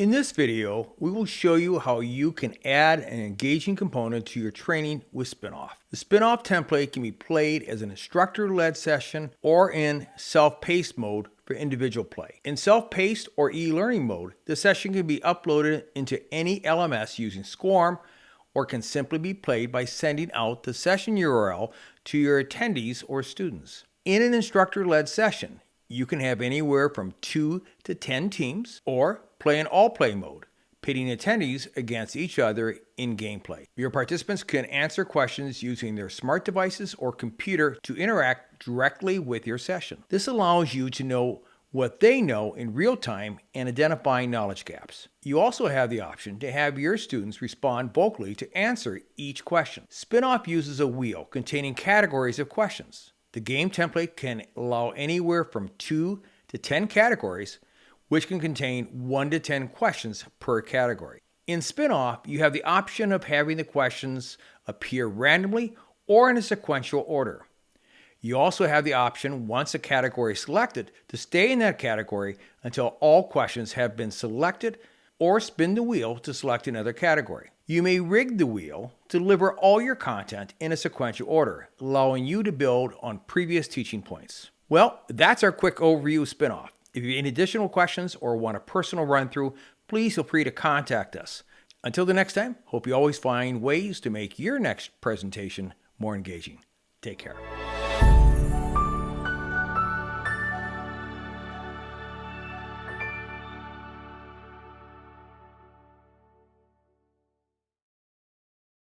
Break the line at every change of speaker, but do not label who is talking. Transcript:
In this video, we will show you how you can add an engaging component to your training with Spin-Off. The Spin-Off template can be played as an instructor-led session or in self-paced mode for individual play. In self-paced or e-learning mode, the session can be uploaded into any LMS using SCORM or can simply be played by sending out the session URL to your attendees or students. In an instructor-led session, you can have anywhere from 2 to 10 teams or play in all-play mode, pitting attendees against each other in gameplay. Your participants can answer questions using their smart devices or computer to interact directly with your session. This allows you to know what they know in real time and identify knowledge gaps. You also have the option to have your students respond vocally to answer each question. Spin-Off uses a wheel containing categories of questions. The game template can allow anywhere from 2 to 10 categories, which can contain 1 to 10 questions per category. In Spin-Off, you have the option of having the questions appear randomly or in a sequential order. You also have the option, once a category is selected, to stay in that category until all questions have been selected, or spin the wheel to select another category. You may rig the wheel to deliver all your content in a sequential order, allowing you to build on previous teaching points. Well, that's our quick overview of Spin-Off. If you have any additional questions or want a personal run-through, please feel free to contact us. Until the next time, hope you always find ways to make your next presentation more engaging. Take care.